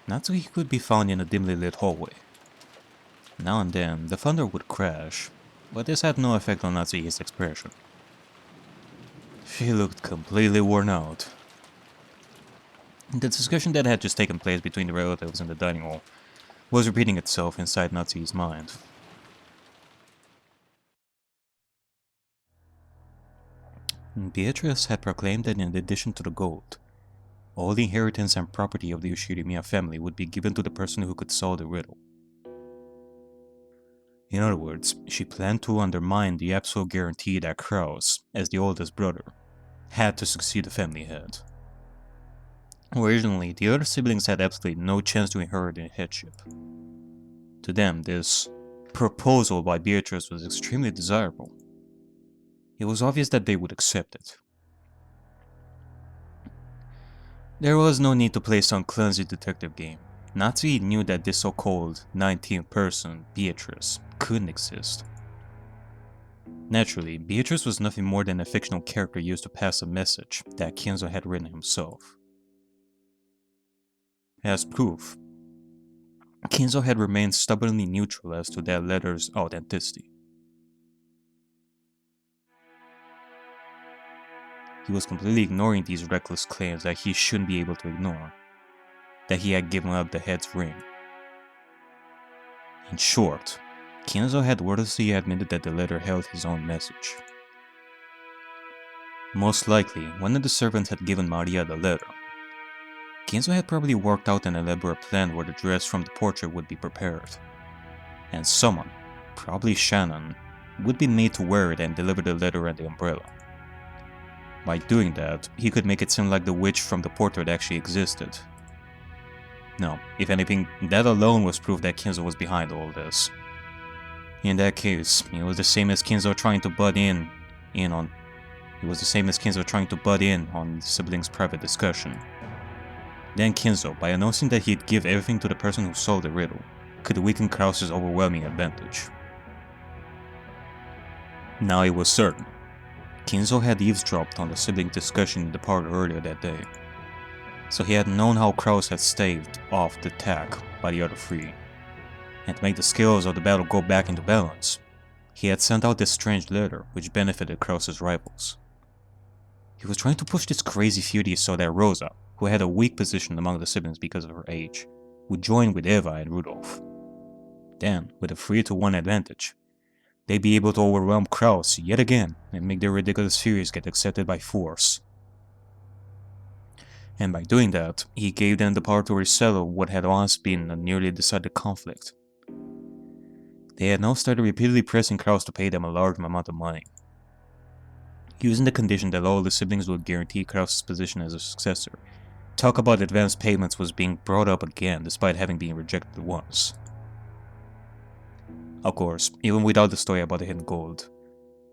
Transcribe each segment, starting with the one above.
Natsuhi could be found in a dimly lit hallway. Now and then, the thunder would crash, but this had no effect on Natsuhi's expression. She looked completely worn out. The discussion that had just taken place between the relatives in the dining hall was repeating itself inside Natsuhi's mind. Beatrice had proclaimed that in addition to the gold, all the inheritance and property of the Ushirimiya family would be given to the person who could solve the riddle. In other words, she planned to undermine the absolute guarantee that Kraus, as the oldest brother, had to succeed the family head. Originally, the other siblings had absolutely no chance to inherit the headship. To them, this proposal by Beatrice was extremely desirable. It was obvious that they would accept it. There was no need to play some clumsy detective game. Natsuhi knew that this so-called 19th person, Beatrice, couldn't exist. Naturally, Beatrice was nothing more than a fictional character used to pass a message that Kenzo had written himself. As proof, Kenzo had remained stubbornly neutral as to that letter's authenticity. He was completely ignoring these reckless claims that he shouldn't be able to ignore, that he had given up the head's ring. In short, Kenzo had wordlessly admitted that the letter held his own message. Most likely, one of the servants had given Maria the letter. Kenzo had probably worked out an elaborate plan where the dress from the portrait would be prepared, and someone, probably Shannon, would be made to wear it and deliver the letter and the umbrella. By doing that, he could make it seem like the witch from the portrait actually existed. No, if anything, that alone was proof that Kenzo was behind all this. In that case, it was the same as Kenzo trying to butt in on the siblings' private discussion. Then Kenzo, by announcing that he'd give everything to the person who solved the riddle, could weaken Kraus's overwhelming advantage. Now it was certain. Kenzo had eavesdropped on the sibling discussion in the parlor earlier that day, so he had known how Kraus had staved off the attack by the other three, and to make the scales of the battle go back into balance, he had sent out this strange letter which benefited Kraus's rivals. He was trying to push this crazy theory so that Rosa, who had a weak position among the siblings because of her age, would join with Eva and Rudolph. Then, with a 3-to-1 advantage, they'd be able to overwhelm Kraus yet again and make their ridiculous theories get accepted by force. And by doing that, he gave them the power to resettle what had once been a nearly decided conflict. They had now started repeatedly pressing Kraus to pay them a large amount of money, using the condition that all the siblings would guarantee Kraus's position as a successor. Talk about advance payments was being brought up again despite having been rejected once. Of course, even without the story about the hidden gold,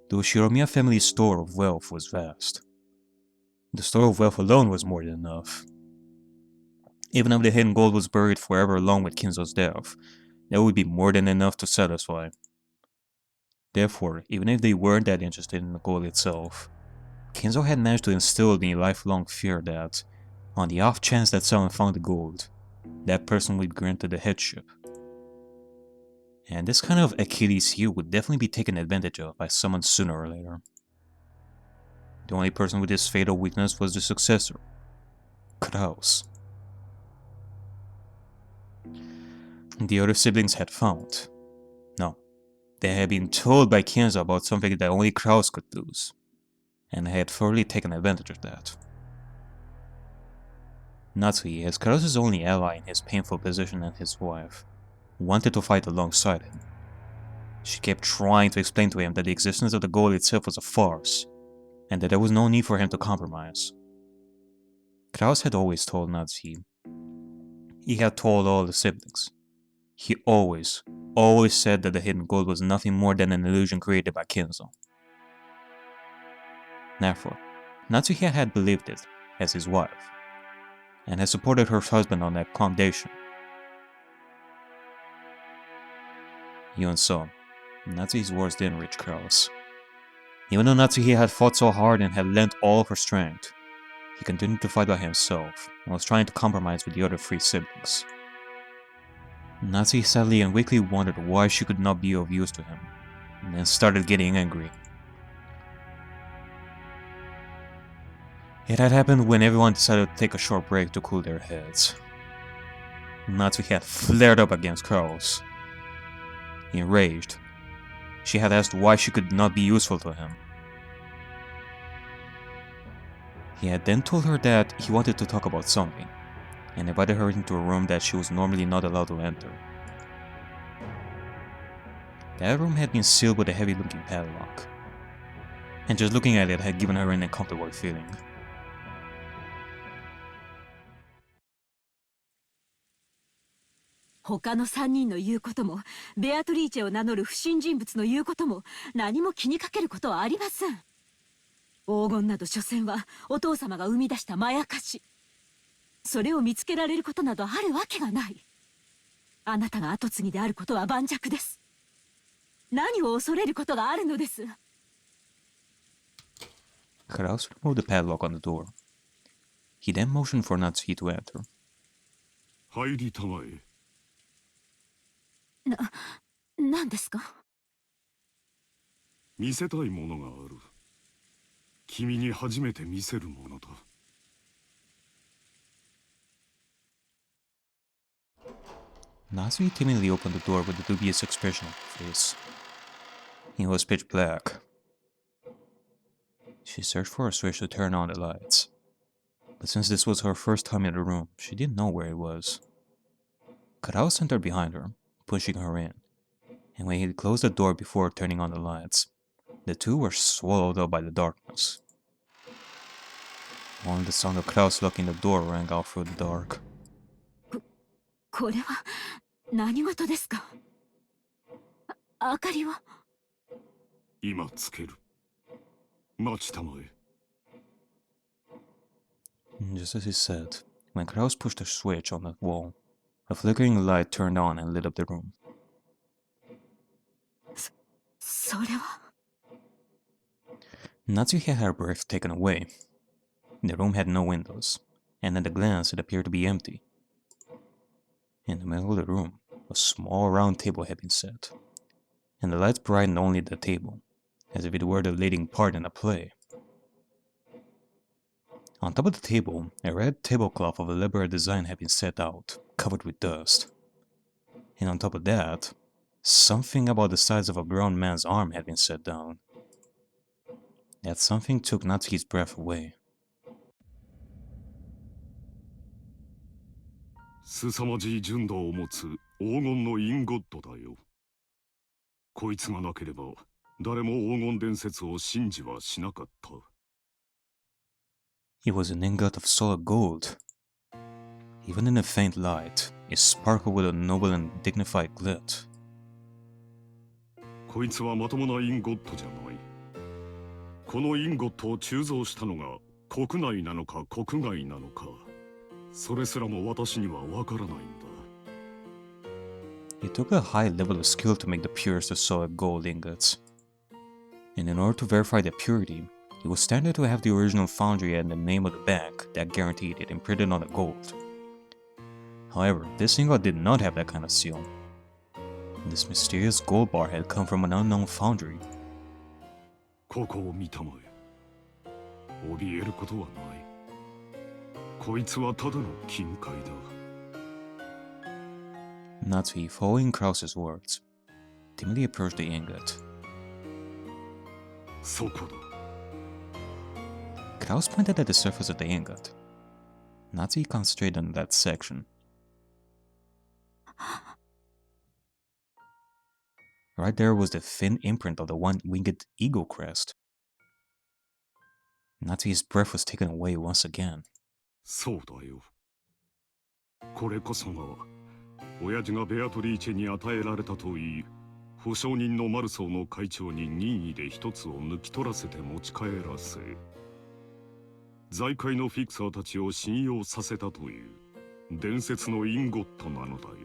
the Ushirimiya family's store of wealth was vast. The store of wealth alone was more than enough. Even if the hidden gold was buried forever along with Kinzo's death, that would be more than enough to satisfy. Therefore, even if they weren't that interested in the gold itself, Kenzo had managed to instill the lifelong fear that, on the off chance that someone found the gold, that person would be granted the headship. And this kind of Achilles heel would definitely be taken advantage of by someone sooner or later. The only person with this fatal weakness was the successor, Kraus. The other siblings had found. No, they had been told by Kenzo about something that only Kraus could lose, and they had thoroughly taken advantage of that. Natsuhi, as Kraus's only ally in his painful position and his wife, wanted to fight alongside him. She kept trying to explain to him that the existence of the gold itself was a farce, and that there was no need for him to compromise. Kraus had always told Natsuhi. He had told all the siblings. He always said that the hidden gold was nothing more than an illusion created by Kenzo. Therefore, Natsuhi had believed it as his wife, and had supported her husband on that foundation. Even so, Natsuhi's words didn't reach Kraus. Even though Natsuhi had fought so hard and had lent all of her strength, he continued to fight by himself and was trying to compromise with the other three siblings. Natsuhi sadly and weakly wondered why she could not be of use to him, and then started getting angry. It had happened when everyone decided to take a short break to cool their heads. Natsuhi had flared up against Kraus. Enraged, she had asked why she could not be useful to him. He had then told her that he wanted to talk about something, and invited her into a room that she was normally not allowed to enter. That room had been sealed with a heavy-looking padlock, and just looking at it had given her an uncomfortable feeling. "他の3人の言うことも、ベアトリーチェを名乗る不審人物の言うことも、何も気にかけることはありません。黄金など所詮はお父様が生み出したまやかし。それを見つけられることなどあるわけがない。あなたが跡継ぎであることは盤石です。何を恐れることがあるのです?" Kraus removed the padlock on the door. He then motioned for Natsuhi to enter. 入りたまえ。何ですか?見せたいものがある。君に初めて見せるものだ。Natsuhi timidly opened the door with a dubious expression on her face. It was pitch black. She searched for a switch to turn on the lights, but since this was her first time in the room, she didn't know where it was. Kraus entered behind her, pushing her in, and when he closed the door before turning on the lights, the two were swallowed up by the darkness. Only the sound of Kraus locking the door rang out through the dark. これは何事ですか?明かりは?今つける。待ちたまえ。Just as he said, when Kraus pushed a switch on the wall, a flickering light turned on and lit up the room. それは? Natsuhi had her breath taken away. The room had no windows, and at a glance it appeared to be empty. In the middle of the room, a small round table had been set, and the lights brightened only the table, as if it were the leading part in a play. On top of the table, a red tablecloth of elaborate design had been set out, covered with dust. And on top of that, something about the size of a grown man's arm had been set down. That something took Natsuhi's breath away. 凄まじい純度を持つ黄金のインゴットだよ。こいつがなければ誰も黄金伝説を信じはしなかった。It was an ingot of solid gold. Even in the faint light, it sparkled with a noble and dignified glint. こいつはまともなインゴットじゃない。このインゴットを鋳造したのが国内なのか国外なのか、それすらも私にはわからないんだ。It took a high level of skill to make the purest of solid gold ingots. And in order to verify their purity, it was standard to have the original foundry and the name of the bank that guaranteed it imprinted on the gold. However, this ingot did not have that kind of seal. This mysterious gold bar had come from an unknown foundry. ここを見たまえ。怯えることはない。こいつはただの金塊だ。Natsuhi, following Kraus's words, timidly approached the ingot. そこだ。Kraus pointed at the surface of the ingot. Natsuhi concentrated on that section. Right there was the thin imprint of the one-winged eagle crest. Natsuhi's breath was taken away once again. そうだよ。これこそが親父がベアトリーチェに与えられたといい、保証人のマルソーの会長に任意で一つを抜き取らせて持ち帰らせ、財界のフィクサーたちを信用させたという伝説のインゴットなのだよ。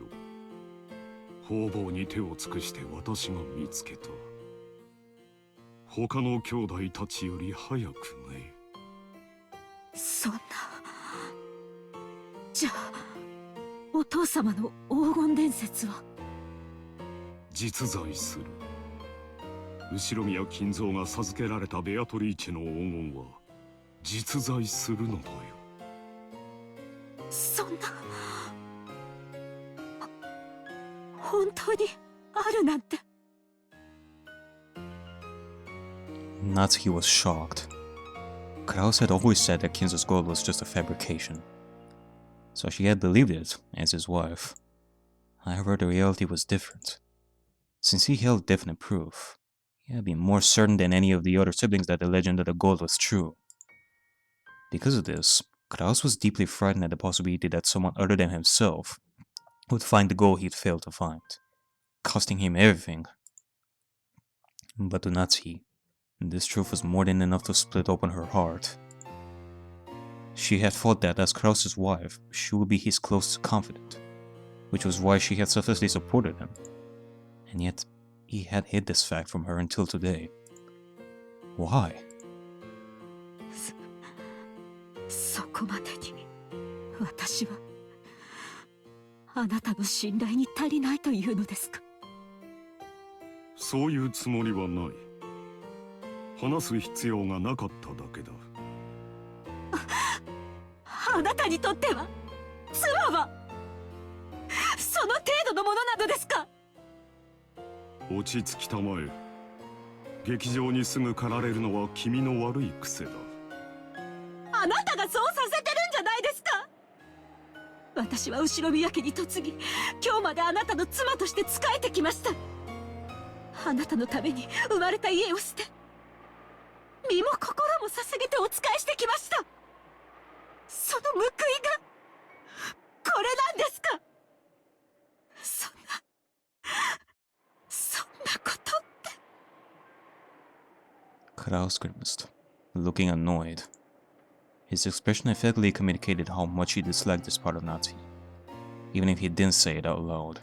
方々に手を尽くして私が見つけた。他の兄弟たちより早くね。そんな。じゃあ、お父父様の黄金伝説は実在する。後宮金蔵が授けられたベアトリーチェの黄金は実在するのだよ。そんな本当にあるなんて。 Natsuhi was shocked. Kraus had always said that Kinzo's gold was just a fabrication, so she had believed it as his wife. However, the reality was different. Since he held definite proof, he had been more certain than any of the other siblings that the legend of the gold was true. Because of this, Kraus was deeply frightened at the possibility that someone other than himself would find the gold he'd failed to find, costing him everything. But to Natsuhi, this truth was more than enough to split open her heart. She had thought that as Kraus's wife, she would be his closest confidant, which was why she had selflessly supported him. And yet, he had hid this fact from her until today. Why? そこまでに私はあなたの信頼に足りないというのですか。そういうつもりはない。話す必要がなかっただけだ。あなたにとっては妻はその程度のものなのですか。落ち着きたまえ。劇場にすぐ駆られるのは君の悪い癖だ。あなたがそうさせてるんじゃないですか。私は後宮家に嫁ぎ、今日まであなたの妻として仕えてきました。あなたのために生まれた家を捨て、身も心も捧げてお仕えしてきました。その報いがこれなんですか。そんなことって。 Kraus grimaced, looking annoyed. His expression effectively communicated how much he disliked this part of Natsuhi, even if he didn't say it out loud.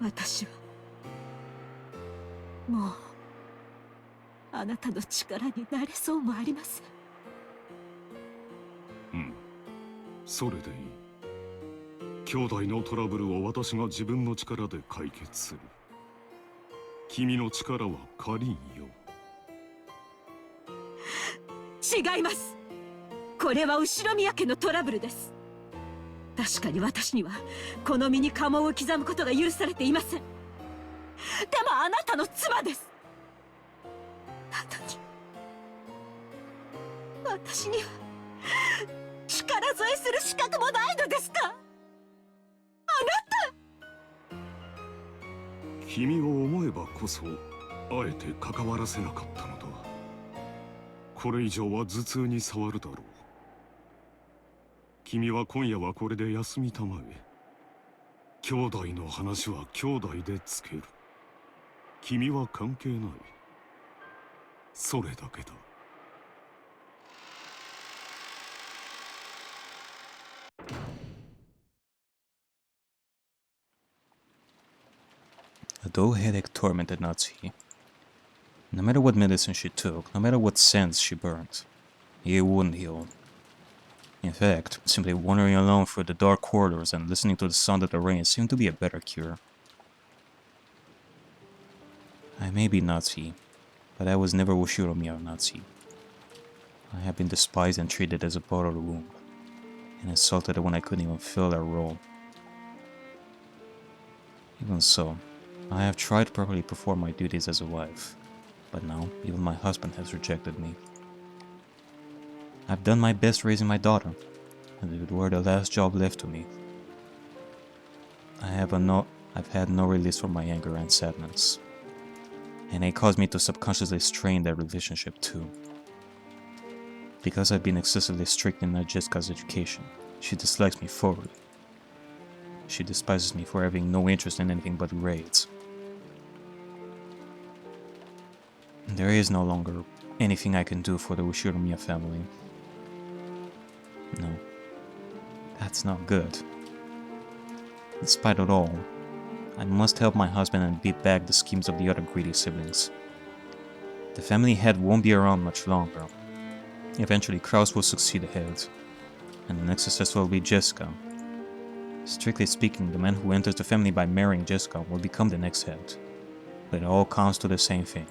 私はもうあなたの力になれそうもありません。それでいい。兄弟のトラブルを私が自分の力で解決する。君の力は借りんよ。違います。これは後宮家のトラブルです。確かに私にはこの身に家紋を刻むことが許されていません。でもあなたの妻です。なのに私には力添えする資格もないのですか。あなた。君を思えばこそあえて関わらせなかったのだ。これ以上は頭痛に障るだろう。君は今夜はこれで休みたまえ。兄弟の話は兄弟でつける。君は関係ない。それだけだ。A dull headache tormented Natsuhi. No matter what medicine she took, no matter what scents she burnt, it wouldn't heal. In fact, simply wandering alone through the dark corridors and listening to the sound of the rain seemed to be a better cure. I may be Natsuhi, but I was never Ushiromiya Natsuhi. I have been despised and treated as a part of the womb, and insulted when I couldn't even fill that role. Even so, I have tried to properly perform my duties as a wife, but now even my husband has rejected me. I've done my best raising my daughter, as if it were the last job left to me. I've had no release from my anger and sadness, and it caused me to subconsciously strain that relationship too. Because I've been excessively strict in Najiska's education, she dislikes me for it. She despises me for having no interest in anything but grades. There is no longer anything I can do for the Ushiromiya family. No, that's not good. Despite it all, I must help my husband and beat back the schemes of the other greedy siblings. The family head won't be around much longer. Eventually Kraus will succeed ahead, and the next successor will be Jessica. Strictly speaking, the man who enters the family by marrying Jessica will become the next head. But it all comes to the same thing.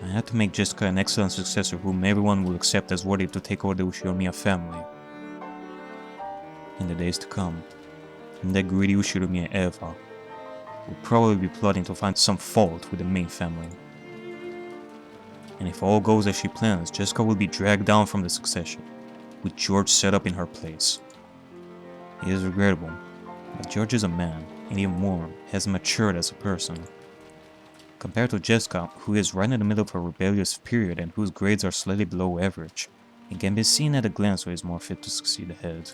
I had to make Jessica an excellent successor whom everyone will accept as worthy to take over the Ushiromiya family. In the days to come, that greedy Ushiromiya Eva will probably be plotting to find some fault with the main family. And if all goes as she plans, Jessica will be dragged down from the succession, with George set up in her place. It is regrettable, but George is a man, and even more, has matured as a person. Compared to Jessica, who is right in the middle of her rebellious period and whose grades are slightly below average, it can be seen at a glance who is more fit to succeed ahead.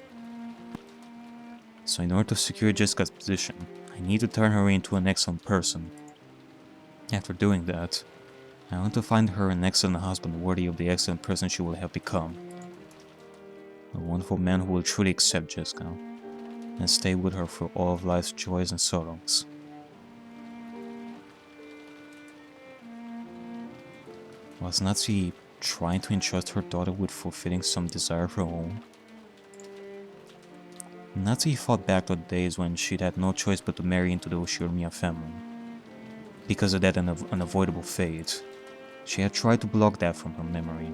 So in order to secure Jessica's position, I need to turn her into an excellent person. After doing that, I want to find her an excellent husband worthy of the excellent person she will have become. A wonderful man who will truly accept Jessica and stay with her through all of life's joys and sorrows. Was Natsuhi trying to entrust her daughter with fulfilling some desire of her own? Natsuhi thought back to the days when she'd had no choice but to marry into the Ushiromiya family. Because of that unavoidable fate, she had tried to block that from her memory.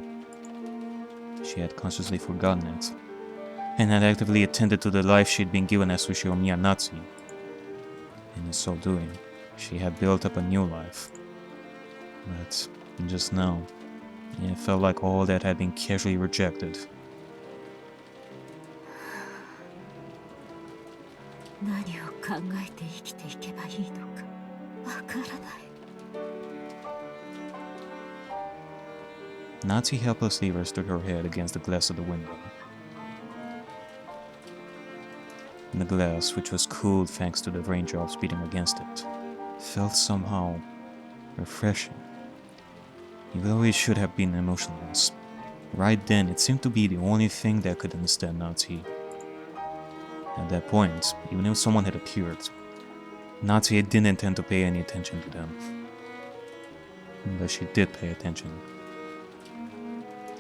She had consciously forgotten it, and had actively attended to the life she'd been given as Ushiromiya Natsuhi. And in so doing, she had built up a new life. But just now, it felt like all that had been casually rejected. 何を考えて生きていけばいいのかわからない。 Natsuhi helplessly rested her head against the glass of the window. The glass, which was cooled thanks to the raindrops beating against it, felt somehow refreshing. Even though it should have been emotionless, right then it seemed to be the only thing that could understand Natsuhi. At that point, even if someone had appeared, Natsuhi didn't intend to pay any attention to them. But she did pay attention,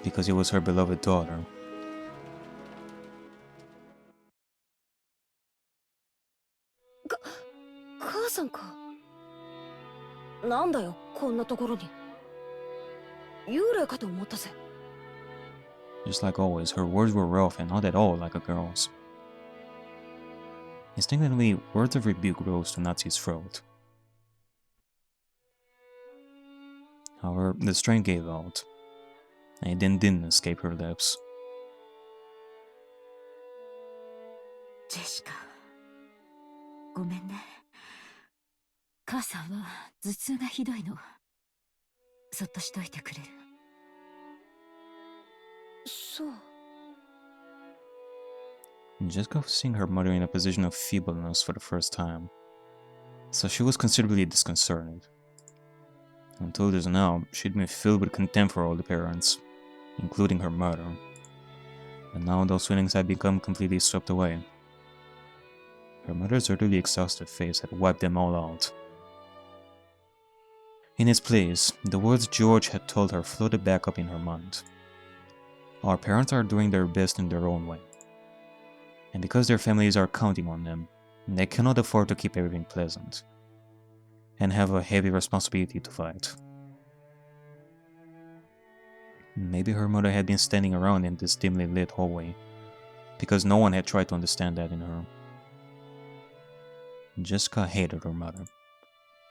because it was her beloved daughter. 母さんか。なんだよ、こんなところに。幽霊かと思ったぜ。 Just like always, her words were rough and not at all like a girl's. Instinctively, words of rebuke rose to Natsuhi's throat. However, the strength gave out, and it didn't escape her lips. ジェシカ、ごめんね。母さんは頭痛がひどいの。そっとしといてくれる？そう。 Jessica was seeing her mother in a position of feebleness for the first time, so she was considerably disconcerted. Until just now, she'd been filled with contempt for all the parents, including her mother. But now those feelings had become completely swept away. Her mother's utterly exhausted face had wiped them all out. In its place, the words George had told her floated back up in her mind. Our parents are doing their best in their own way. And because their families are counting on them, they cannot afford to keep everything pleasant, and have a heavy responsibility to fight. Maybe her mother had been standing around in this dimly lit hallway, because no one had tried to understand that in her. Jessica hated her mother,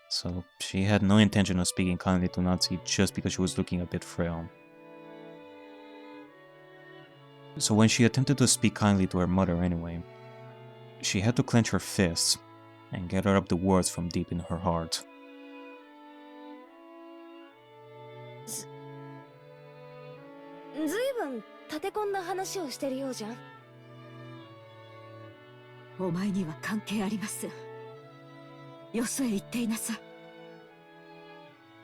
so she had no intention of speaking kindly to Natsuhi just because she was looking a bit frail. So when she attempted to speak kindly to her mother anyway, she had to clench her fists and gather up the words from deep in her heart. ずいぶん立て込んだ話をしてるようじゃん。お前には関係あります。よそへ行っていなさい。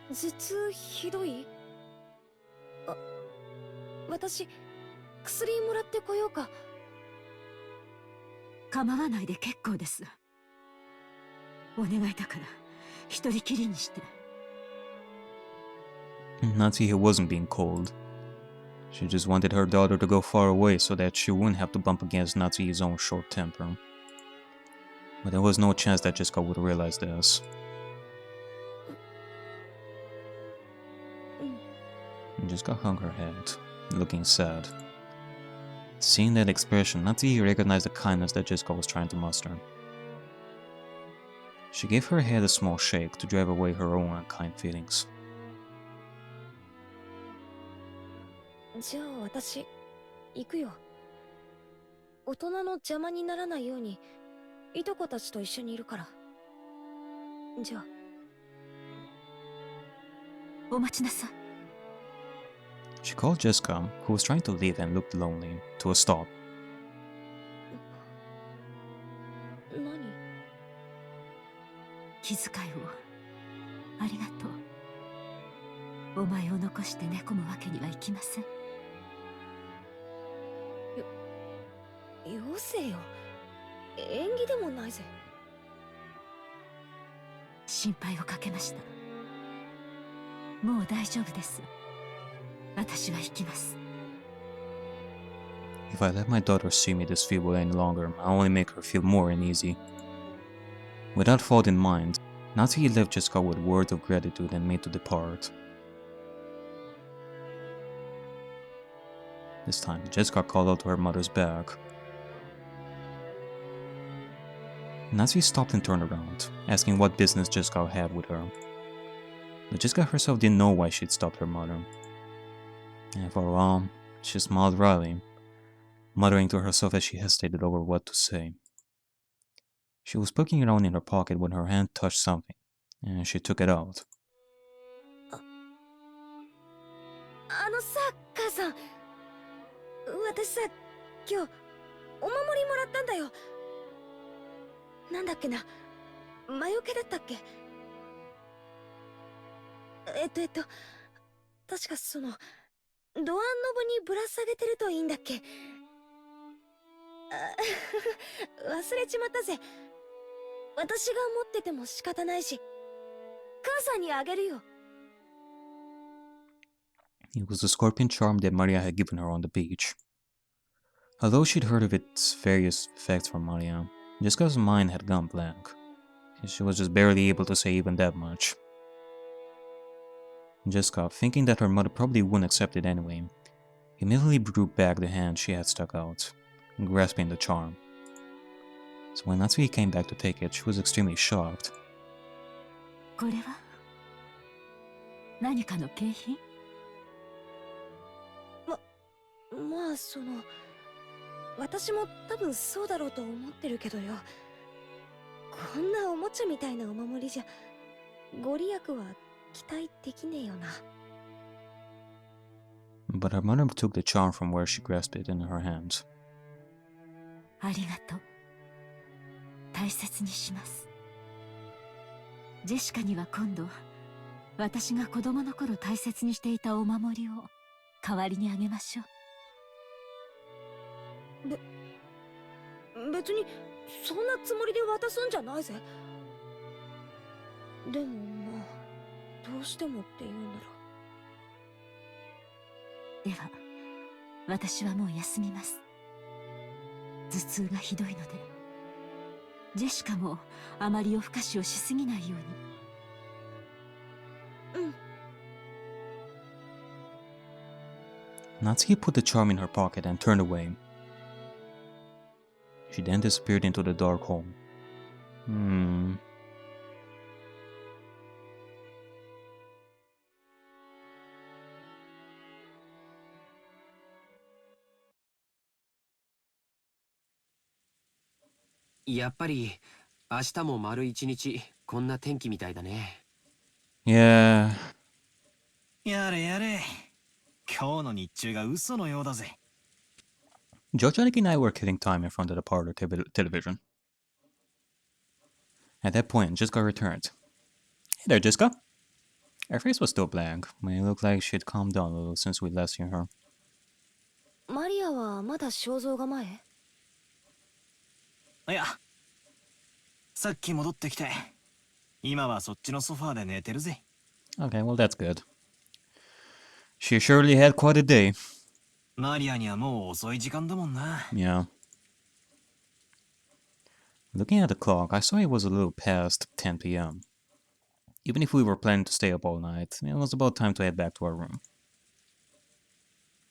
頭痛ひどい？あ、私薬もらってこようか。構わないで結構です。お願いだから一人きりにして。Natsuhi wasn't being cold. She just wanted her daughter to go far away so that she wouldn't have to bump against Natsuhi's own short temper. But there was no chance that Jessica would realize this. Jessica hung her head, looking sad. Seeing that expression, Natsuhi recognized the kindness that Jessica was trying to muster. She gave her head a small shake to drive away her own unkind feelings. じゃあ私行くよ。大人の邪魔にならないようにいとこたちと一緒にいるから。じゃあ。お待ちなさい。She called Jessica, who was trying to leave and looked lonely, to a stop. 何？気遣いをありがとう。お前を残して寝込むわけにはいきません。よせよ。縁起でもないぜ。心配をかけました。もう大丈夫です。私は行きます。If I let my daughter see me this feeble any longer, I'll only make her feel more uneasy. With that thought in mind, Natsuhi left Jessica with words of gratitude and made to depart. This time, Jessica called out to her mother's back. Natsuhi stopped and turned around, asking what business Jessica had with her. But Jessica herself didn't know why she'd stopped her mother. And for a while, she smiled wryly, muttering to herself as she hesitated over what to say. She was poking around in her pocket when her hand touched something, and she took it out. あのさ、母さん。私さ、今日お守りもらったんだよ。なんだっけな、魔除けだったっけ？確かそのドアノブにぶら下げてるといいんだっけ？忘れちまったぜ。私が持ってても仕方ないし、母さんにあげるよ。It was the scorpion charm that Maria had given her on the beach. Although she'd heard of its various effects from Maria, Jessica's mind had gone blank. She was just barely able to say even that much. Jessica, thinking that her mother probably wouldn't accept it anyway, immediately drew back the hand she had stuck out, grasping the charm. So when Natsuhi came back to take it, she was extremely shocked. これは何かの景品？まあその、私も多分そうだろうと思ってるけどよ。こんなおもちゃみたいなお守りじゃご利益は期待できねえよな。But her mother took the charm from where she grasped it in her hands. ありがとう。大切にします。ジェシカには今度、私が子供の頃大切にしていたお守りを代わりにあげましょう。別にそんなつもりで渡すんじゃないぜ。でもまあ、どうしてもって言うなら。では、私はもう休みます。頭痛がひどいので、ジェシカもあまり夜更かしをしすぎないように。Natsuhi put the charm in her pocket and turned away. She then disappeared into the dark hole. Hmm. やっぱり明日も丸一日こんな天気みたいだね。Yeah. やれやれ。今日の日中が嘘のようだぜ。Jojaniki and I were killing time in front of the parlor television. At that point, Jessica returned. Hey there, Jessica. Her face was still blank, but it looked like she'd calmed down a little since we last seen her. マリアはまだ肖像画前？いや、さっき戻ってきて、今はそっちのソファーで寝てるぜ。Okay, well that's good. She surely had quite a day. マリアにはもう遅い時間だもんな。Yeah. Looking at the clock, I saw it was a little past 10 p.m. Even if we were planning to stay up all night, it was about time to head back to our room.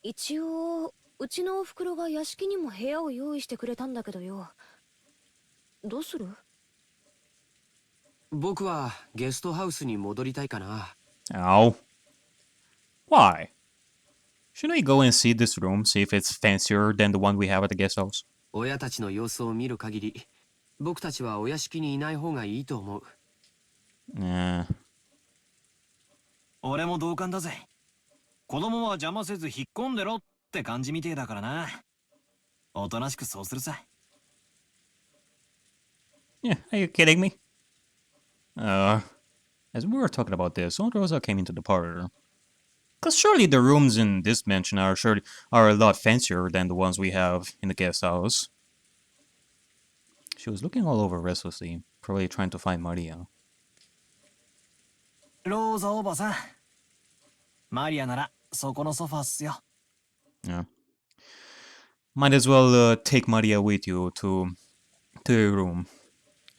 一応うちのおふくろが屋敷にも部屋を用意してくれたんだけどよ。どうする？僕はゲストハウスに戻りたいかな。Ow. Why? Shouldn't we go and see this room, see if it's fancier than the one we have at the guest house? 親たちの様子を見る限り、僕たちはお屋敷にいない方がいいと思う。俺も同感だぜ。子供は邪魔せず引っ込んでろって感じみてえだからな。おとなしくそうするさ。Yeah, are you kidding me? As we were talking about this, Aunt Rosa came into the parlor. Cause surely the rooms in this mansion are a lot fancier than the ones we have in the guest house. She was looking all over restlessly, probably trying to find Maria. ローザおばさん。マリアならそこのソファーっすよ。Yeah. Might as well take Maria with you to your room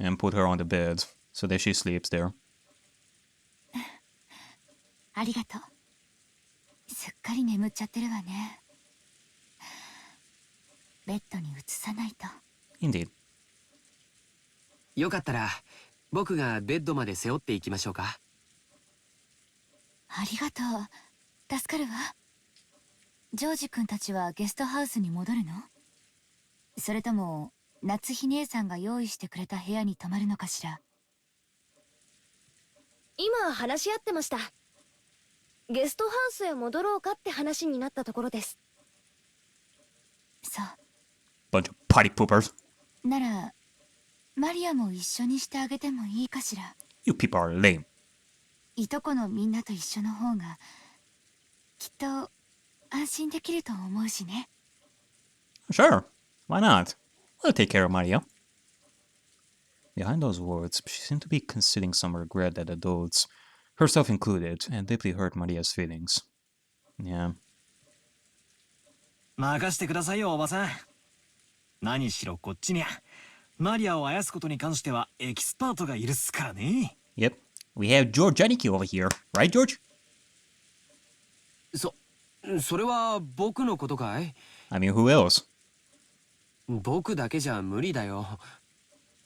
and put her on the bed so that she sleeps there. ありがとう。すっかり眠っちゃってるわね。ベッドに移さないと。Indeed. よかったら僕がベッドまで背負っていきましょうか。ありがとう。助かるわ。ジョージ君たちはゲストハウスに戻るの？それとも夏日姉さんが用意してくれた部屋に泊まるのかしら？今話し合ってました。ゲストハウスへ戻ろうかって話になったところです。そう。Bunch of potty poopers. ならマリアも一緒にしてあげてもいいかしら？ You people are lame. いとこのみんなと一緒の方がきっと安心できると思うしね。Sure, why not? We'll take care of Maria. Behind those words, she seemed to be concealing some regret that adults, herself included, and deeply hurt Maria's feelings. Yeah. 任してくださいよおばさん。何しろこっちにゃマリアをあやすことに関してはエキスパートがいるっすからね。Yep, we have George Aniki over here, right, George? それは僕のことかい？ I mean, who else? 僕だけじゃ無理だよ。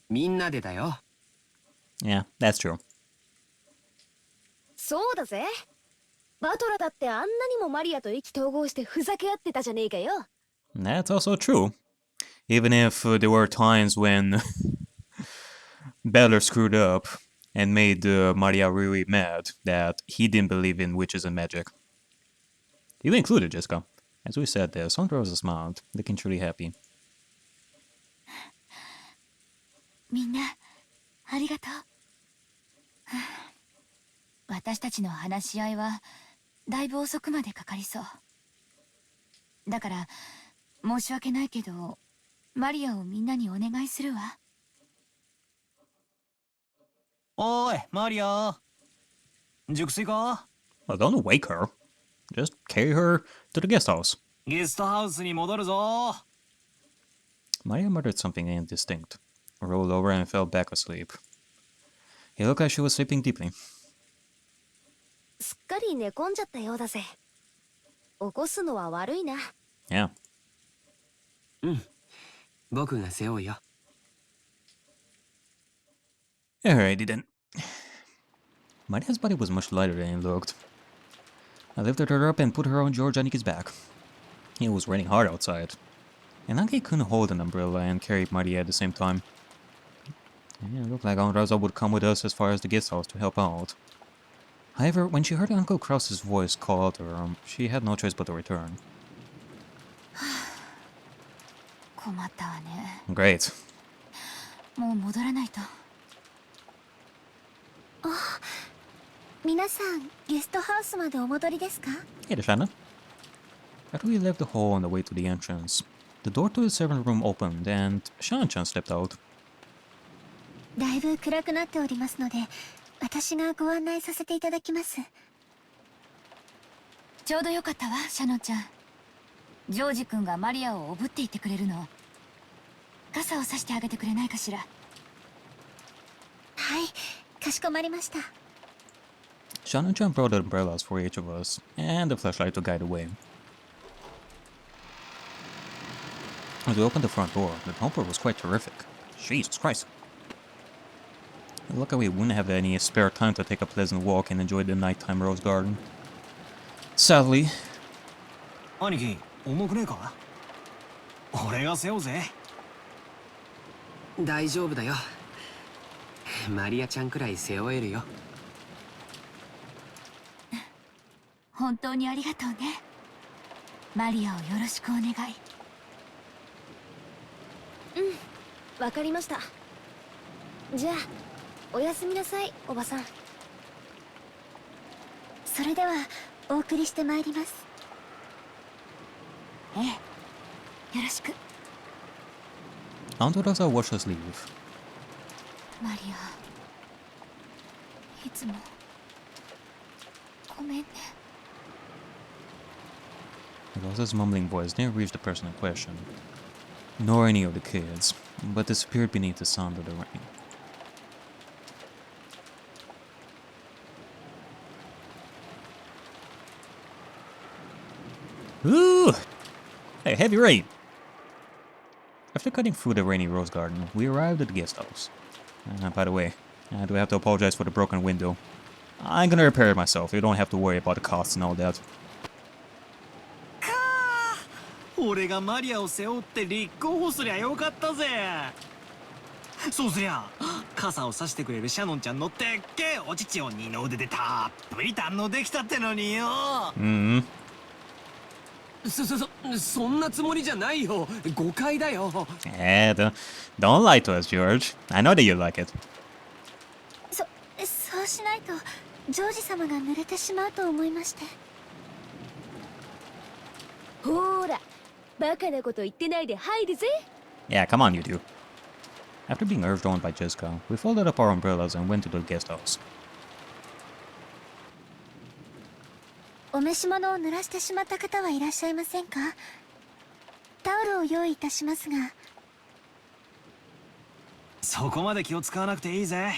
みんなでだよ。Yeah, that's true. そうだぜ。バトラだってあんなにもマリアと意気投合してふざけ合ってたじゃねえかよ。That's also true. Even if there were times when Battler screwed up and made Maria really mad that he didn't believe in witches and magic. You included, Jessica. As we said there, Sandra was smiled, looking truly happy. みんなありがとう。私たちの話し合いはだいぶ遅くまでかかりそう。だから申し訳ないけどマリアをみんなにお願いするわ。おいマリア熟睡か？ Well, don't wake her. Just carry her to the guest house. ゲストハウスに戻るぞ。 Maria muttered something indistinct, rolled over and fell back asleep. It looked like she was sleeping deeply. すっかり寝込んじゃったようだぜ。起こすのは悪いな。Yeah. 僕が背負うよ。Alrighty then. Maria's body was much lighter than it looked. I lifted her up and put her on George Aniki's back. It was raining hard outside, and Anki couldn't hold an umbrella and carry Maria at the same time. It looked like Aunt Rosa would come with us as far as the guest house to help out. However, when she heard Uncle Krause's voice call out to her, she had no choice but to return. 困ったわね。 Great. もう戻らないと。皆さんゲストハウスまでお戻りですか？ Hey, Deshana. After we left the hall on the way to the entrance, the door to the servant room opened and Shan-chan stepped out. だいぶ暗くなっておりますので、私がご案内させていただきます。ちょうどよかったわ、シャノちゃん。ジョージ君がマリアをおぶっていってくれるの。傘をさしてあげてくれないかしら。はい、かしこまりました。 Shannon-chan brought umbrellas for each of us, and a flashlight to guide the way. As we opened the front door, the helper was quite terrific. Jesus Christ. Luckily, we wouldn't have any spare time to take a pleasant walk and enjoy the nighttime rose garden. Sadly, 兄貴、重くねえか？俺が背負うぜ。大丈夫だよ。マリアちゃんくらい背負えるよ。本当にありがとうね。マリアをよろしくお願い。わかりました。じゃあおやすみなさい、おばさん。それではお送りしてまいります。ええ、よろしく。Aunt Rosa watched us leave. マリア、いつもごめんね。Rosa's mumbling voice didn't reach the person in question, nor any of the kids, but disappeared beneath the sound of the rain. Ooh! A heavy rain! After cutting through the rainy rose garden, we arrived at the guest house. By the way, do I have to apologize for the broken window? I'm gonna repair it myself, you don't have to worry about the costs and all that. 俺がマリアを背負って立候補すりゃよかったぜ。そうすりゃ傘を差してくれるシャノンちゃんのでっけえお乳を二の腕でたっぷり堪能できたってのによ。そんなつもりじゃないよ。誤解だよ。Don't lie to us, George. I know that you like it. そうしないとジョージ様が濡れてしまうと思いまして。ほーら、バカなこと言ってないで入るぜ。 Yeah, come on, you two. After being urged on by Jessica, we folded up our umbrellas and went to the guest house. お召し物を濡らしてしまった方はいらっしゃいませんか？タオルを用意いたしますが。そこまで気を使わなくていいぜ。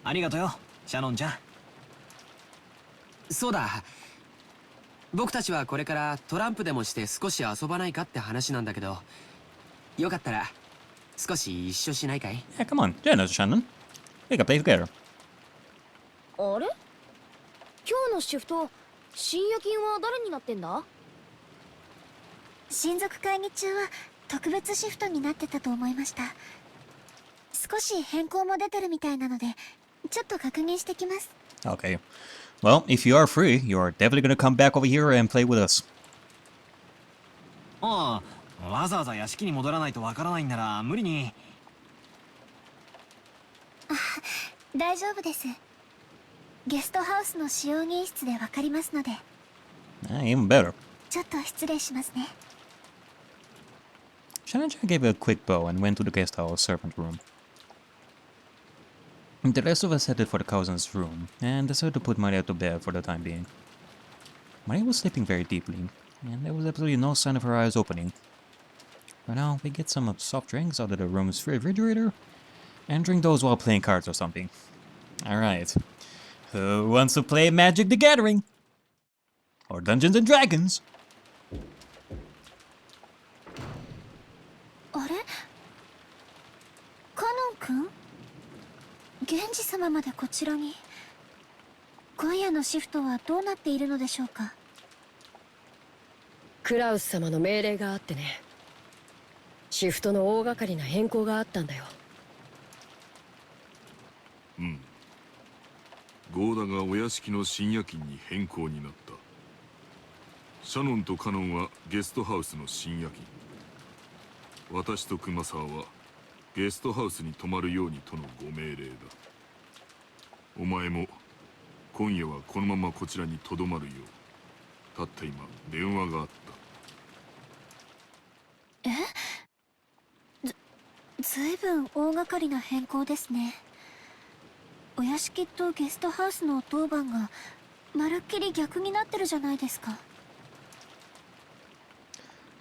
ありがとよ、シャノンちゃん。そうだ。僕たちはこれからトランプでもして少し遊ばないかって話なんだけど、よかったら少し一緒しないかい？ Yeah, come on, join us, Shannon. We can play together. あれ？今日のシフト、深夜勤は誰になってんだ？親族会議中は特別シフトになってたと思いました。少し変更も出てるみたいなので、ちょっと確認してきます。Okay. Well, if you are free, you are definitely gonna come back over here and play with us. ああ、わざわざ屋敷に戻らないとわからないんなら無理に。大丈夫です。ゲストハウスの使用人室でわかりますので。Even better. ちょっと失礼しますね。Shannon-chan gave a quick bow and went to the guest house servant room. The rest of us headed for the cousin's room and decided to put Maria to bed for the time being. Maria was sleeping very deeply, and there was absolutely no sign of her eyes opening. For now, we get some soft drinks out of the room's refrigerator and drink those while playing cards or something. Alright. Who wants to play Magic the Gathering? Or Dungeons and Dragons? あれ？カノン君？源氏様までこちらに。今夜のシフトはどうなっているのでしょうか？クラウス様の命令があってね。シフトの大掛かりな変更があったんだよ。ゴーダがお屋敷の深夜勤に変更になった。シャノンとカノンはゲストハウスの深夜勤。私と熊沢はゲストハウスに泊まるようにとのご命令だ。お前も今夜はこのままこちらにとどまるよう。たった今電話があった。ずいぶん大掛かりな変更ですね。お屋敷とゲストハウスの当番がまるっきり逆になってるじゃないですか。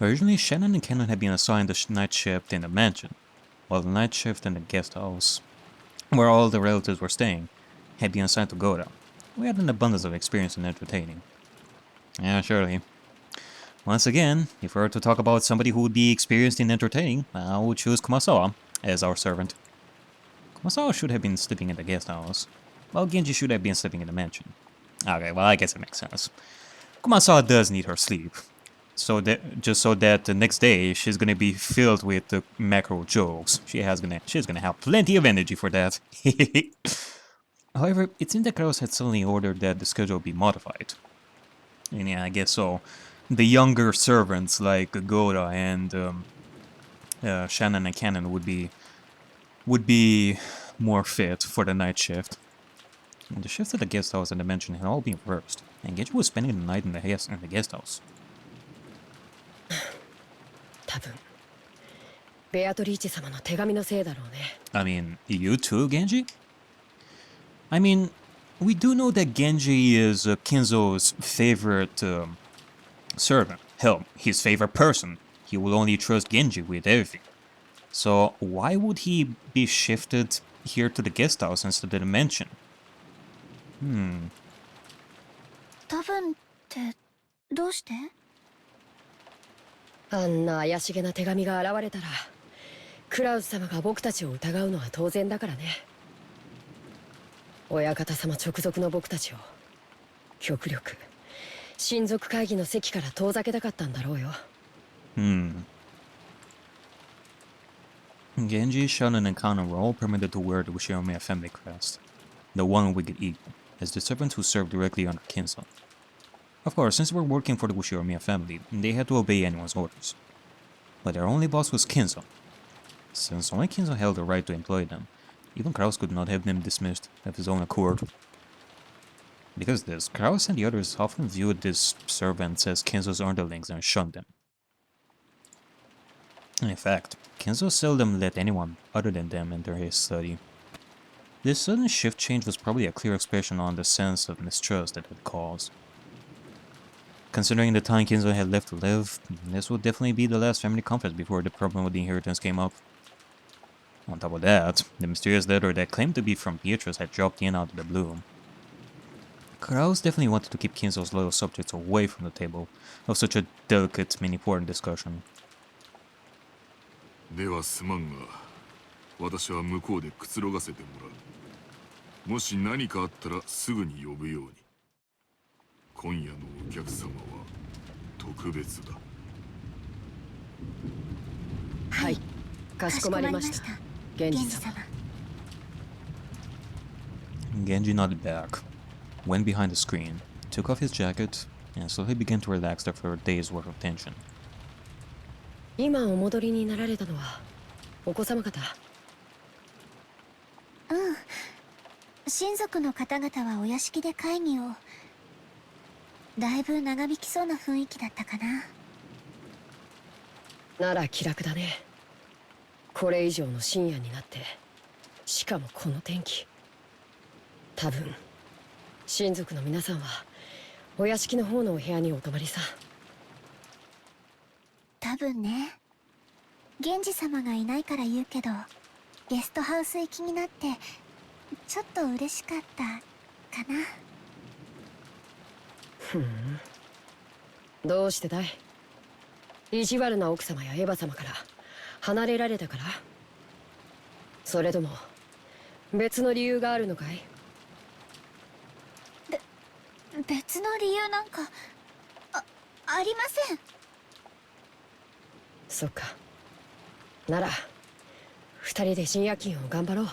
Originally, Shannon and Kenan had been assigned the night shift in the mansion, while the night shift in the guest house. where all the relatives were staying, had been assigned to Goda. We had an abundance of experience in entertaining. Yeah, surely. Once again, if we were to talk about somebody who would be experienced in entertaining, I would choose Kumasawa as our servant. Kumasawa should have been sleeping in the guest house, while Genji should have been sleeping in the mansion. Okay, well, I guess it makes sense. Kumasawa does need her sleep, so that the next day she's gonna be filled with the macro jokes. She's gonna have plenty of energy for that. However, it seemed that Kraus had suddenly ordered that the schedule be modified. And yeah, I guess so. The younger servants like Goda and Shannon and Cannon would be more fit for the night shift. And the shifts at the guest house and the mansion had all been reversed, and Genji was spending the night in the guest house. 多分ベアトリーチェ様の手紙のせいだろうね。I mean, you too, Genji? I mean, we do know that Genji is Kinzo's favorite servant. Hell, his favorite person. He will only trust Genji with everything. So why would he be shifted here to the guest house instead of the mansion? 多分ってどうして？あんな怪しげな手紙が現れたらクラウス様が僕たちを疑うのは当然だからね。親方様直属の僕たちを極力親族会議の席から遠ざけたかったんだろうよ。Genji, Shannon, and Kanon were all permitted to wear the Ushiromiya family crest, the one wicked eagle, as the servants who served directly under Kinzo. Of course, since we're working for the Ushiromiya family, they had to obey anyone's orders. But their only boss was Kinzo. Since only Kinzo held the right to employ them, even Kraus could not have them dismissed of his own accord. Because of this, Kraus and the others often viewed these servants as Kinzo's underlings and shunned them. In fact, Kinzo seldom let anyone other than them enter his study. This sudden shift change was probably a clear expression on the sense of mistrust that it caused. Considering the time Kinzo had left to live, this would definitely be the last family conference before the problem with the inheritance came up. On top of that, the mysterious letter that claimed to be from Beatrice had dropped in out of the blue. Kraus definitely wanted to keep Kinzo's loyal subjects away from the table of such a delicate and important discussion. ではすまんが、私は向こうでくつろがせてもらう。もし何かあったらすぐに呼ぶように。今夜のお客様は特別だ。はい、かしこまりました。源氏様。Genji nodded back, went behind the screen, took off his jacket, and slowly began to relax after a day's worth of tension. 今お戻りになられたのはお子様方？親族の方々はお屋敷で会議を。だいぶ長引きそうな雰囲気だったかな。なら気楽だね。これ以上の深夜になって、しかもこの天気。多分親族の皆さんはお屋敷の方のお部屋にお泊まりさ。多分ね。源氏様がいないから言うけど、ゲストハウス行きになってちょっと嬉しかったかな。ふん。どうしてだい？意地悪な奥様やエヴァ様から離れられたから？それとも別の理由があるのかい？別の理由なんかありません。そっか。なら二人で深夜勤を頑張ろう。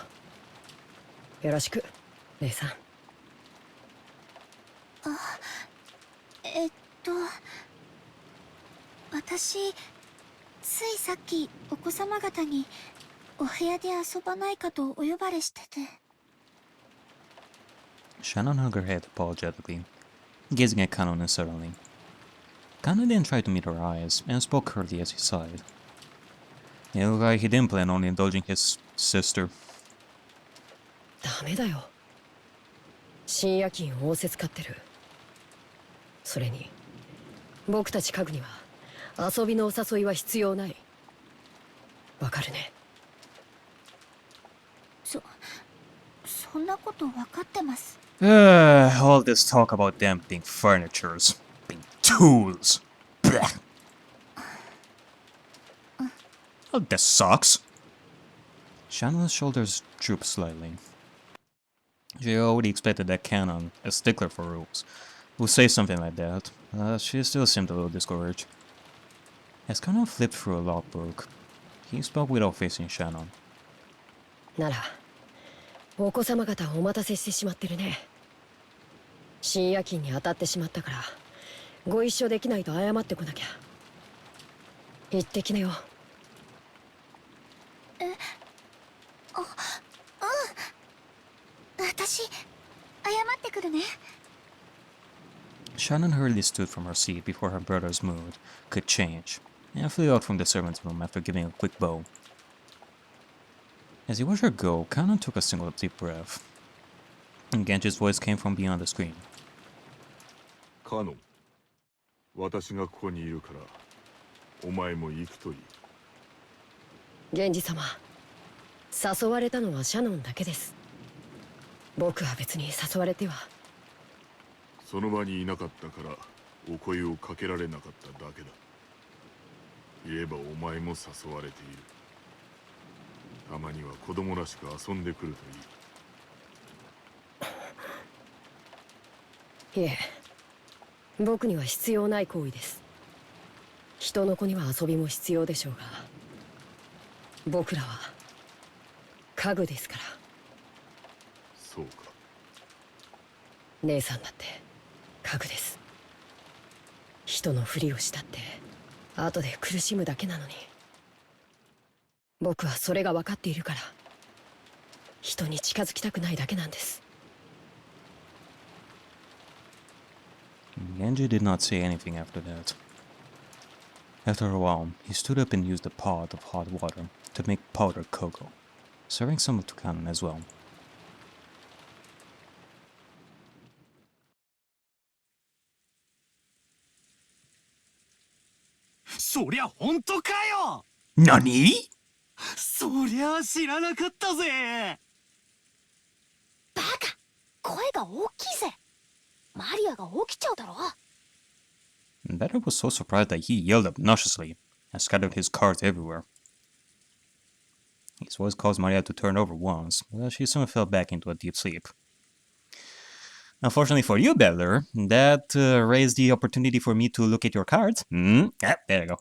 よろしく、姉さん。私ついさっきお子様方にお部屋で遊ばないかとお呼ばれしてて。Shannon hung her head apologetically, gazing at Kanon uncertainly. Kanon then tried to meet her eyes and spoke curtly as he sighed. It looked like he didn't plan on indulging his sister. ダメだよ。深夜勤を仰せつかってる。それに僕たち家具には遊びのお誘いは必要ない。わかるね。そんなことわかってます。All this talk about them being furnitures, being tools. Blech. Oh, that sucks. Shannon's shoulders drooped slightly. She already expected that Canon, a stickler for rules, would say something like that, but she still seemed a little discouraged. As Canon flipped through a logbook, he spoke without facing Shannon. なら、お子様方お待たせしてしまってるね。深夜勤に当たってしまったから、ご一緒できないと謝ってこなきゃ。行ってきなよ。私、謝ってくるね。 Shannon hurriedly stood from her seat before her brother's mood could change, and flew out from the servants' room after giving a quick bow. As he watched her go, Canon took a single deep breath, and Genji's voice came from beyond the screen. カノン、私がここにいるから、お前も行くといい。源氏様、誘われたのはシャノンだけです。僕は別に誘われては。その場にいなかったからお声をかけられなかっただけだ。言えばお前も誘われている。たまには子供らしく遊んでくるといい。いえ、僕には必要ない行為です。人の子には遊びも必要でしょうが、僕らは家具ですから。そうか。姉さんだって家具です。人のふりをしたって後で苦しむだけなのに、僕はそれが分かっているから人に近づきたくないだけなんです。 Genji did not say anything after that. After a while, he stood up and used a pot of hot water to make powdered cocoa, serving some to Canon as well. そりゃ本当かよ。NANI?そりゃ知らなかったぜ。バカ、声が大きいぜ。マリアが起きちゃうだろ。 Better was so surprised that he yelled obnoxiously and scattered his cards everywhere. His voice caused Maria to turn over once, but she soon fell back into a deep sleep. Unfortunately for you, Beller, that raised the opportunity for me to look at your cards. There you go.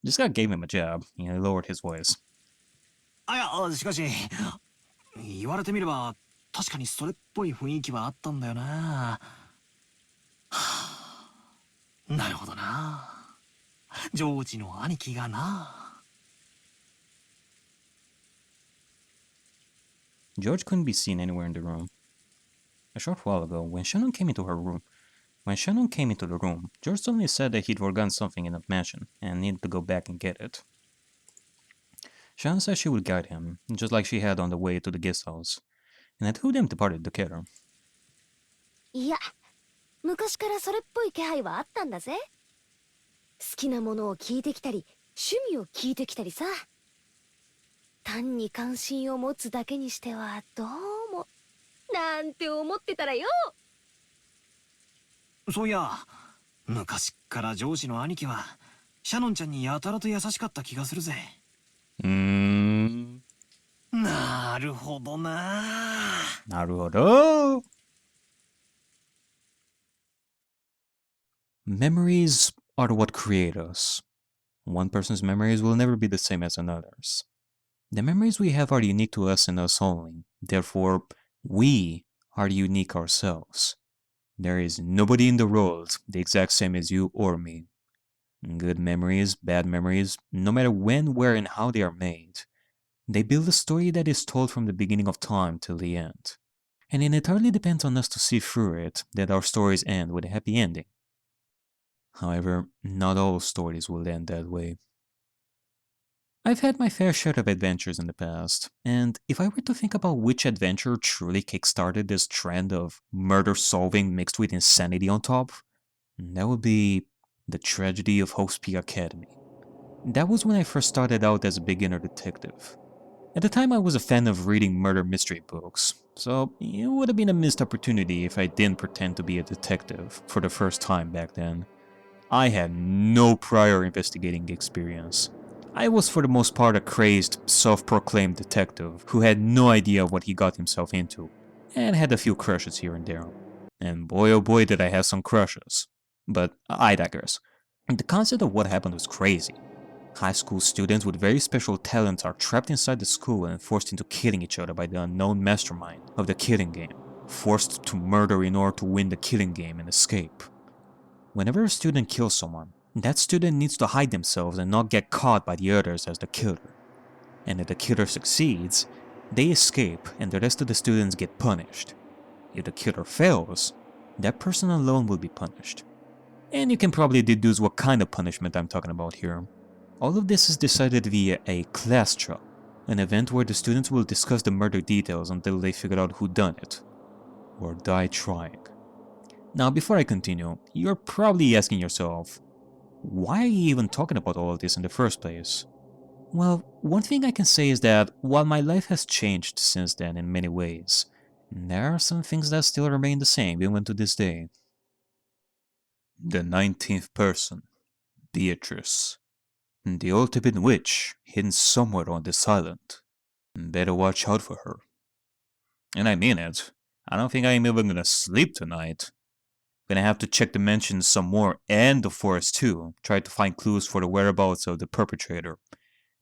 Just got gave him a jab. He lowered his voice. あ、いや、しかし言われてみれば確かにそれっぽい雰囲気はあったんだよな。なるほどな。ジョージの兄貴がな。 George couldn't be seen anywhere in the room. A short while ago, when Shannon came into the room, George suddenly said that he'd forgotten something in the mansion and needed to go back and get it. Shannon said she would guide him, just like she had on the way to the guest house, and the two of them departed together. いや、昔からそれっぽい気配はあったんだぜ。好きなものを聞いてきたり、趣味を聞いてきたりさ。単に関心を持つだけにしてはどうもなんて思ってたらよ。そういや、昔っからジョージの兄貴はシャノンちゃんにやたらと優しかった気がするぜ。なるほどな。なるほど。Memories are what create us. One person's memories will never be the same as another's. The memories we have are unique to us and us only. Therefore, we are unique ourselves. There is nobody in the world the exact same as you or me. Good memories, bad memories, no matter when, where, and how they are made, they build a story that is told from the beginning of time till the end. And it entirely depends on us to see through it that our stories end with a happy ending. However, not all stories will end that way. I've had my fair share of adventures in the past, and if I were to think about which adventure truly kickstarted this trend of murder solving mixed with insanity on top, that would be The Tragedy of Hope's Peak Academy. That was when I first started out as a beginner detective. At the time I was a fan of reading murder mystery books, So it would have been a missed opportunity if I didn't pretend to be a detective for the first time back then. I had no prior investigating experience. I was for the most part a crazed, self-proclaimed detective who had no idea what he got himself into, and had a few crushes here and there. And boy oh boy did I have some crushes. But I digress. The concept of what happened was crazy. High school students with very special talents are trapped inside the school and forced into killing each other by the unknown mastermind of the killing game, forced to murder in order to win the killing game and escape. Whenever a student kills someone, that student needs to hide themselves and not get caught by the others as the killer. And if the killer succeeds, they escape and the rest of the students get punished. If the killer fails, that person alone will be punished. And you can probably deduce what kind of punishment I'm talking about here. All of this is decided via a class trial, an event where the students will discuss the murder details until they figure out who done it, or die trying. Now before I continue, you're probably asking yourself, why are you even talking about all of this in the first place? Well, one thing I can say is that while my life has changed since then in many ways, there are some things that still remain the same even to this day. The 19th person, Beatrice. The ultimate witch, hidden somewhere on this island. Better watch out for her. And I mean it. I don't think I'm even gonna sleep tonight. Gonna have to check the mansions some more and the forest too. Try to find clues for the whereabouts of the perpetrator.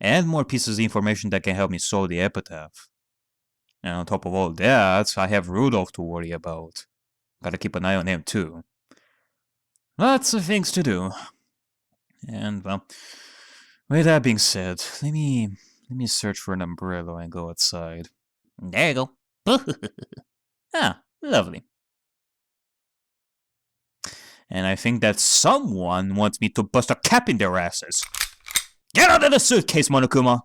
And more pieces of information that can help me solve the epitaph. And on top of all that, I have Rudolph to worry about. Gotta keep an eye on him too. Lots of things to do. And well, with that being said, let me search for an umbrella and go outside. There you go. Ah, lovely. And I think that someone wants me to bust a cap in their asses. Get out of the suitcase, Monokuma!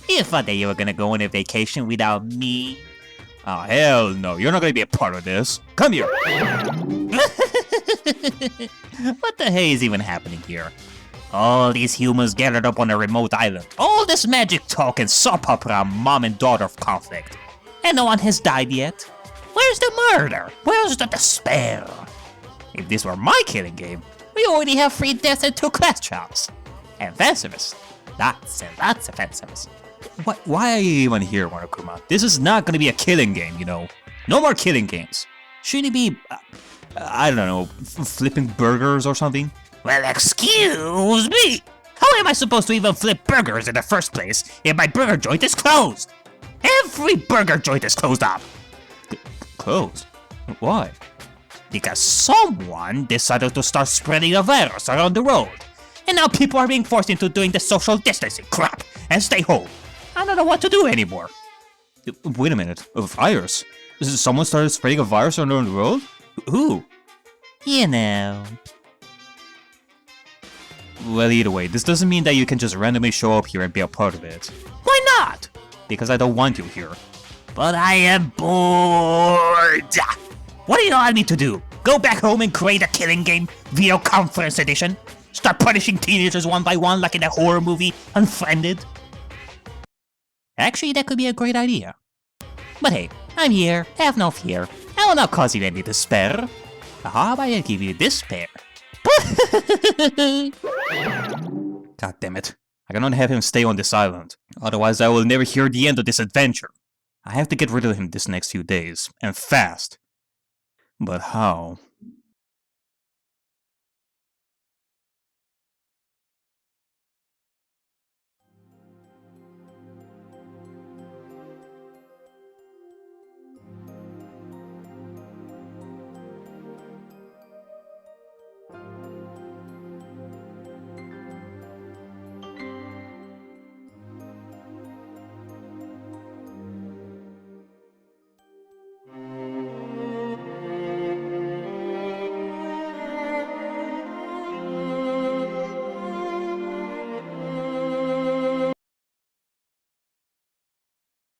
You thought that you were gonna go on a vacation without me? Oh, hell no, you're not gonna be a part of this. Come here! What the hell is even happening here? All these humans gathered up on a remote island. All this magic talk and soap opera mom and daughter conflict. And no one has died yet. Where's the murder? Where's the despair? If this were my killing game, we already have 3 deaths and 2 class trials. And fan service. Lots and lots of fan service. Why are you even here, Monokuma? This is not gonna be a killing game, you know. No more killing games. Should it be, I don't know, flipping burgers or something? Well, excuse me! How am I supposed to even flip burgers in the first place if my burger joint is closed? Every burger joint is closed up! Closed? Why? Because someone decided to start spreading a virus around the road. And now people are being forced into doing the social distancing crap and stay home. I don't know what to do anymore. Wait a minute, a virus? Someone started spreading a virus around the world? Who? You know. Well, either way, this doesn't mean that you can just randomly show up here and be a part of it. Why not? Because I don't want you here. But I am bored! What do you want me to do? Go back home and create a killing game, video conference edition? Start punishing teenagers one by one like in a horror movie, Unfriended? Actually, that could be a great idea. But hey, I'm here, have no fear. I will not cause you any despair. How about I give you despair? God damn it. I cannot have him stay on this island. Otherwise I will never hear the end of this adventure. I have to get rid of him this next few days, and fast. But how?